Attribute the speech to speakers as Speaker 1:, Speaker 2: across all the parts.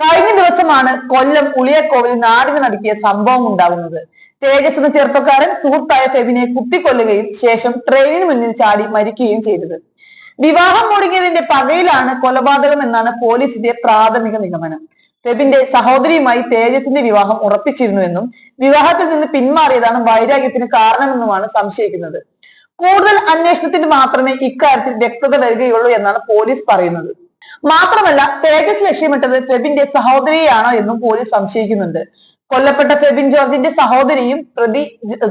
Speaker 1: കഴിഞ്ഞ ദിവസമാണ് കൊല്ലം ഉളിയക്കോവിൽ നാടിന് നടുക്കിയ സംഭവം ഉണ്ടാകുന്നത്. തേജസ് എന്ന ചെറുപ്പക്കാരൻ സുഹൃത്തായ ഫെബിനെ കുത്തിക്കൊല്ലുകയും ശേഷം ട്രെയിനിന് മുന്നിൽ ചാടി മരിക്കുകയും ചെയ്തത്. വിവാഹം മുടങ്ങിയതിന്റെ പകയിലാണ് കൊലപാതകം എന്നാണ് പോലീസിന്റെ പ്രാഥമിക നിഗമനം. ഫെബിന്റെ സഹോദരിയുമായി തേജസിന്റെ വിവാഹം ഉറപ്പിച്ചിരുന്നുവെന്നും വിവാഹത്തിൽ നിന്ന് പിന്മാറിയതാണ് വൈരാഗ്യത്തിന് കാരണമെന്നുമാണ് സംശയിക്കുന്നത്. കൂടുതൽ അന്വേഷണത്തിന് മാത്രമേ ഇക്കാര്യത്തിൽ വ്യക്തത വരികയുള്ളൂ എന്നാണ് പോലീസ് പറയുന്നത്. മാത്രമല്ല, തേജസ് ലക്ഷ്യമിട്ടത് ഫെബിന്റെ സഹോദരിയാണോ എന്നും പോലീസ് സംശയിക്കുന്നുണ്ട്. കൊല്ലപ്പെട്ട ഫെബിൻ ജോർജിന്റെ സഹോദരിയും പ്രതി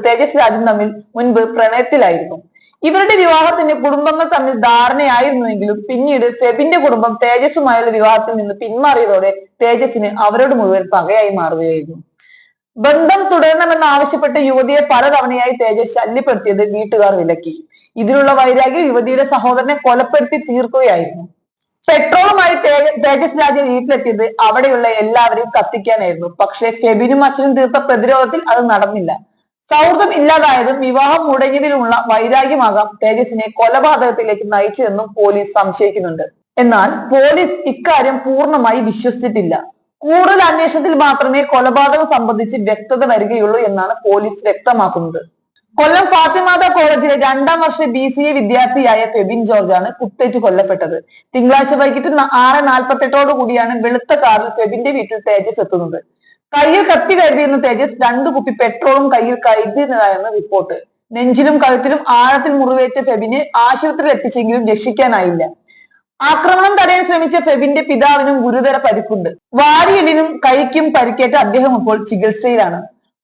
Speaker 1: തേജസ് രാജും തമ്മിൽ മുൻപ് പ്രണയത്തിലായിരുന്നു. ഇവരുടെ വിവാഹത്തിന് കുടുംബങ്ങൾ തമ്മിൽ ധാരണയായിരുന്നുവെങ്കിലും പിന്നീട് ഫെബിന്റെ കുടുംബം തേജസുമായുള്ള വിവാഹത്തിൽ നിന്ന് പിന്മാറിയതോടെ തേജസിന് അവരോട് മുഴുവൻ പകയായി മാറുകയായിരുന്നു. ബന്ധം തുടരണമെന്ന് ആവശ്യപ്പെട്ട് യുവതിയെ പലതവണയായി തേജസ് ശല്യപ്പെടുത്തിയത് വീട്ടുകാർ വിലക്കി. ഇതിനുള്ള വൈരാഗ്യം യുവതിയുടെ സഹോദരനെ കൊലപ്പെടുത്തി തീർക്കുകയായിരുന്നു. പെട്രോളുമായി തേജസ് രാജ് വീട്ടിലെത്തിയത് അവിടെയുള്ള എല്ലാവരെയും കത്തിക്കാനായിരുന്നു. പക്ഷെ ഫെബിനും അച്ഛനും തീർത്ത പ്രതിരോധത്തിൽ അത് നടന്നില്ല. സൗഹൃദം ഇല്ലാതായതും വിവാഹം മുടങ്ങിയതിലുമുള്ള വൈരാഗ്യമാകാം തേജസിനെ കൊലപാതകത്തിലേക്ക് നയിച്ചതെന്നും പോലീസ് സംശയിക്കുന്നുണ്ട്. എന്നാൽ പോലീസ് ഇക്കാര്യം പൂർണ്ണമായി വിശ്വസിച്ചിട്ടില്ല. കൂടുതൽ അന്വേഷണത്തിൽ മാത്രമേ കൊലപാതകം സംബന്ധിച്ച് വ്യക്തത വരികയുള്ളൂ എന്നാണ് പോലീസ് വ്യക്തമാക്കുന്നത്. കൊല്ലം ഫാത്തിമാത കോളേജിലെ 2ാം വർഷ BCA വിദ്യാർത്ഥിയായ ഫെബിൻ ജോർജാണ് കുത്തേറ്റ് കൊല്ലപ്പെട്ടത്. തിങ്കളാഴ്ച വൈകിട്ട് 6:48 കൂടിയാണ് വെളുത്ത കാറിൽ ഫെബിന്റെ വീട്ടിൽ തേജസ് എത്തുന്നത്. കയ്യിൽ കത്തി കരുതിയിരുന്ന തേജസ് 2 കുപ്പി പെട്രോളും കയ്യിൽ കരുതിയിരുന്നതായെന്ന് റിപ്പോർട്ട്. നെഞ്ചിലും കഴുത്തിലും ആഴത്തിൽ മുറിവേറ്റ ഫെബിനെ ആശുപത്രിയിൽ എത്തിച്ചെങ്കിലും രക്ഷിക്കാനായില്ല. ആക്രമണം തടയാൻ ശ്രമിച്ച ഫെബിന്റെ പിതാവിനും ഗുരുതര പരിക്കുണ്ട്. വാരിയെല്ലിനും കൈക്കും പരിക്കേറ്റ അദ്ദേഹം ഇപ്പോൾ ചികിത്സയിലാണ്.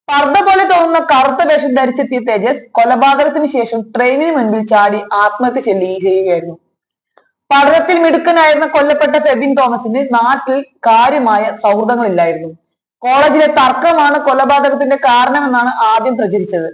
Speaker 1: പർദ്ദ പോലെ തോന്നുന്ന കറുത്ത വേഷം ധരിച്ചെത്തിയ തേജസ് കൊലപാതകത്തിന് ശേഷം ട്രെയിനിന് മുൻപിൽ ചാടി ആത്മഹത്യ ചെയ്യുകയായിരുന്നു. പഠനത്തിൽ മിടുക്കനായിരുന്ന കൊല്ലപ്പെട്ട ഫെബിൻ തോമസിന് നാട്ടിൽ കാര്യമായ സൗഹൃദങ്ങളില്ലായിരുന്നു. കോളേജിലെ തർക്കമാണ് കൊലപാതകത്തിന്റെ കാരണമെന്നാണ് ആദ്യം പ്രചരിച്ചത്.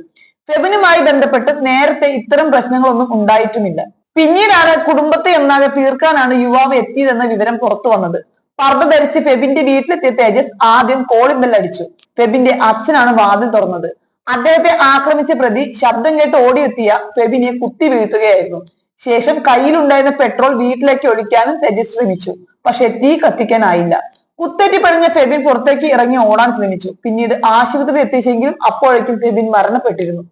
Speaker 1: ഫെബിനുമായി ബന്ധപ്പെട്ട് നേരത്തെ ഇത്തരം പ്രശ്നങ്ങളൊന്നും ഉണ്ടായിട്ടുമില്ല. പിന്നീടാണ് കുടുംബത്തെ ഒന്നാകെ തീർക്കാനാണ് യുവാവ് എത്തിയതെന്ന വിവരം പുറത്തു വന്നത്. പർദ്ദ ധരിച്ച് ഫെബിന്റെ വീട്ടിലെത്തിയ തേജസ് ആദ്യം കോളിംഗ് ബെൽ അടിച്ചു. ഫെബിന്റെ അച്ഛനാണ് വാതിൽ തുറന്നത്. അദ്ദേഹത്തെ ആക്രമിച്ച പ്രതി ശബ്ദം കേട്ട് ഓടിയെത്തിയ ഫെബിനെ കുത്തി വീഴ്ത്തുകയായിരുന്നു. ശേഷം കയ്യിലുണ്ടായിരുന്ന പെട്രോൾ വീട്ടിലേക്ക് ഒഴിക്കാനും തേജസ് ശ്രമിച്ചു. പക്ഷെ തീ കത്തിക്കാനായില്ല. കുത്തേറ്റി പഴിഞ്ഞ ഫെബിൻ പുറത്തേക്ക് ഇറങ്ങി ഓടാൻ ശ്രമിച്ചു. പിന്നീട് ആശുപത്രിയിൽ എത്തിച്ചെങ്കിലും അപ്പോഴേക്കും ഫെബിൻ മരണപ്പെട്ടിരുന്നു.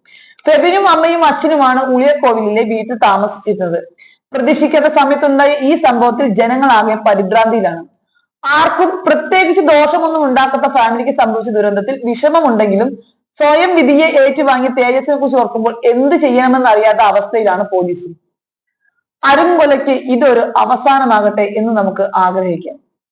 Speaker 1: ഫെബിനും അമ്മയും അച്ഛനുമാണ് ഉളിയക്കോവിലിലെ വീട്ടിൽ താമസിച്ചിരുന്നത്. പ്രതീക്ഷിക്കാത്ത സമയത്തുണ്ടായ ഈ സംഭവത്തിൽ ജനങ്ങളാകെ പരിഭ്രാന്തിയിലാണ്. ആർക്കും പ്രത്യേകിച്ച് ദോഷമൊന്നും ഉണ്ടാക്കാത്ത ഫാമിലിക്ക് സംഭവിച്ച ദുരന്തത്തിൽ വിഷമമുണ്ടെങ്കിലും സ്വയം വിധിയെ ഏറ്റുവാങ്ങിയ തേജസിനെ കുറിച്ച് ഓർക്കുമ്പോൾ എന്ത് ചെയ്യണമെന്ന് അറിയാത്ത അവസ്ഥയിലാണ് പോലീസും. അരുംകൊലയ്ക്ക് ഇതൊരു അവസാനമാകട്ടെ എന്ന് നമുക്ക് ആഗ്രഹിക്കാം.